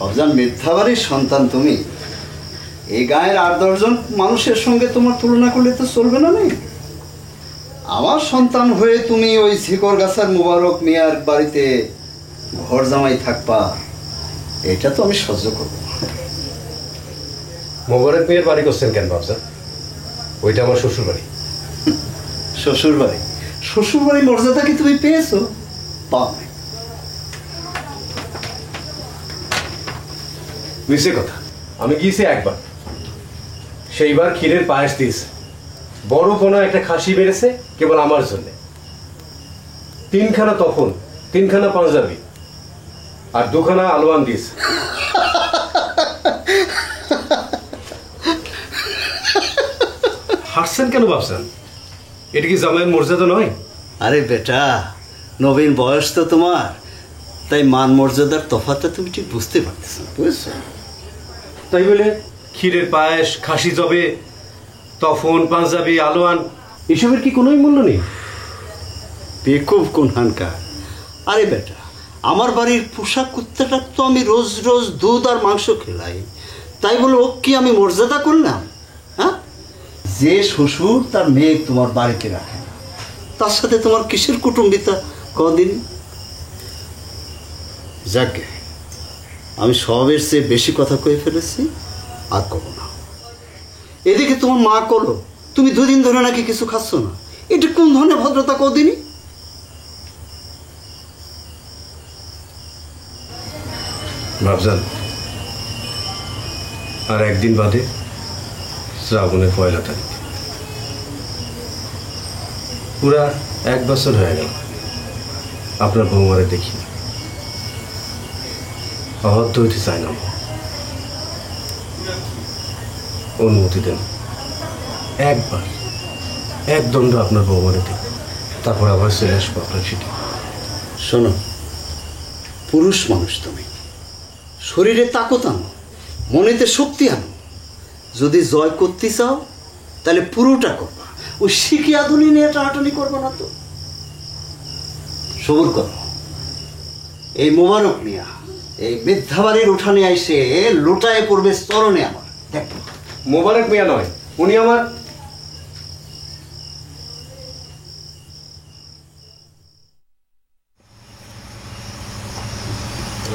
অবজান মিথ্যাবাড়ির সন্তান তুমি। এই গায়ের ৮-১০ জন মানুষের সঙ্গে তোমার তুলনা করলে তো চলবে না। নেই আমার সন্তান হয়ে তুমি ওই ঝিকরগাছার মোবারক মিয়ার বাড়িতে ঘর জামাই থাকবা, এটা তো আমি সহ্য করব না। মোবারক মিয়ার বাড়ি করছেন কেন বাবজা? ওইটা আমার শ্বশুর বাড়ি। শ্বশুর বাড়ি? শ্বশুর বাড়ি মর্যাদা কি তুমি পেয়েছো? পাও নাই। মিছে কথা, আমি গিয়েছি একবার, সেইবার ক্ষীরের পায়েস দিয়েছে। বড় কোনো একটা খাসি বেড়েছে কেবল আমার জন্য। 3খানা তখন, 3খানা পাঞ্জাবি আর 2খানা আলওয়ান দিয়েছে। হাসছেন কেন ভাবছেন? এটা কি জামাইয়ের মর্যাদা নয়? আরে বেটা, নবীন বয়স তো তোমার, তাই মান মর্যাদার তফাৎটা তুমি ঠিক বুঝতে পারতেছো না, বুঝছো? তাই বলে ক্ষীরের পায়েস, খাসি জবে, তফন, পাঞ্জাবি, আলোয়ান এসবের কি কোনোই মূল্য নেই? বেকুব কোন হানকা। আরে বেটা, আমার বাড়ির পোশাক কুত্তাটা তো আমি রোজ রোজ দুধ আর মাংস খেলাই, তাই বলে ও কি আমি মর্যাদা করলাম? হ্যাঁ, যে শ্বশুর তার মেয়ে তোমার বাড়িতে রাখে না, তার সাথে তোমার কিসের কুটুম্বিতা কদিন? যাকে আমি সবের চেয়ে বেশি কথা কয়ে ফেলেছি, আর কব না। এদিকে তোমার মা করলো তুমি 2 দিন ধরে নাকি কিছু খাচ্ছ না, এটা কোন ধরনের ভদ্রতা কদিনই? ভাবজান, আর একদিন বাদে শ্রাবণের 1 তারিখ। পুরা 1 বছর হয়ে গেল আপনার বৌমারে দেখি না। অবাধ্য হইতে চাই না, অনুমতি দেন, একবার এক দণ্ড আপনার বৌমারে দেখ, তারপর আবার চলে আসবো আপনার সিটি। শোনো, পুরুষ মানুষ তুমি, শরীরে তাকত আনো, মনেতে শক্তি আনো। যদি জয় করতে চাও তাহলে পুরোটা করবা, ওই শিখি আধুনি নিয়ে টানাটানি করবো না তো। সবুর করো। এই মোবারক মিয়া এই মিথ্যাবাড়ির উঠানে আইসে লোটায় পড়বে চরণে আমার, দেখো। মোবারক মিয়া নয়, উনি আমার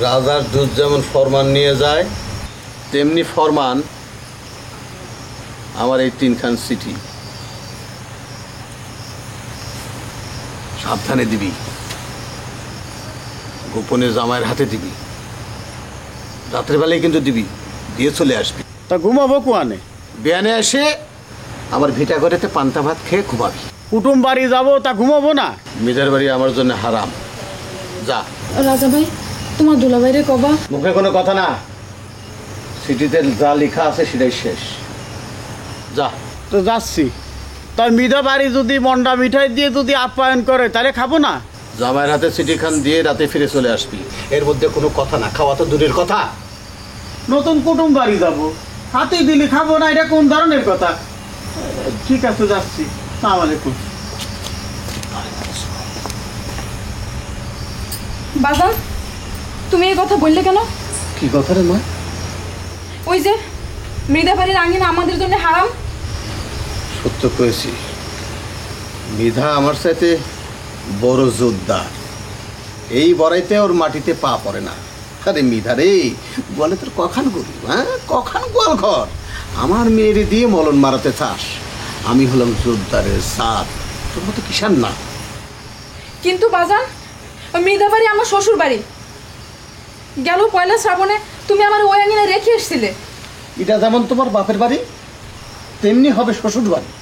রাজার দুধ যেমন ফরমান নিয়ে যায়, তেমনি ফরমান আমার এই 3খান চিঠি। সাবধানে দিবি, গোপনে জামাইয়ের হাতে দিবি, রাত্রেবেলায় কিন্তু দিবি, দিয়ে চলে আসবি। তা ঘুমাবো কোয়ানে? বিয়ানে এসে আমার ভিটা ঘরেতে পান্তা ভাত খেয়ে ঘুমাবি। কুটুম বাড়ি যাবো, তা ঘুমাবো না? মেয়েদের বাড়ি আমার জন্য হারাম। যা। রাজা ভাই, তোমার দুলাভাইরে কবা। মুখে কোনো কথা না, চিঠিতে যা লেখা আছে সেটাই শেষ। যা। তো যাচ্ছি। তাই মিঠা বাড়ি যদি মন্ডা মিঠাই দিয়ে যদি আপ্যায়ন করে তাহলে খাবো না? জামাইয়ের হাতে চিঠিখান দিয়ে রাতে ফিরে চলে আসবি, এর মধ্যে কোনো কথা না। খাওয়া তো দূরের কথা। নতুন কুটুম বাড়ি যাবো, হাতে দিলে খাবো না, এটা কোন ধরনের কথা? ঠিক আছে, যাচ্ছি। আসসালামু আলাইকুম। বাজান, তুমি এই কথা বললে কেন? কি কথা রে মা? ওই যে মৃদা বাড়ির আঙিনা আমাদের জন্য হারাম। সত্য কয়েছি, মৃধা আমার সাথে বড় যোদ্ধা, এই বড়াইতে ওর মাটিতে পা পড়ে না। আরে মৃধা রে, বলে তোর কখান গরু, হ্যাঁ কখান গোয়াল ঘর, আমার মেয়েরে দিয়ে মলন মারাতে চাস? আমি হলাম যোদ্ধারের সাথ, তোর মতো কিষান না। কিন্তু বাজান, ওই মৃদা বাড়ি আমার শ্বশুর বাড়ি। গেল 1 শ্রাবণে তুমি আমার ওই আঙিনায় রেখে এসেছিলে। এটা যেমন তোমার বাপের বাড়ি, তেমনি হবে শ্বশুর বাড়ি।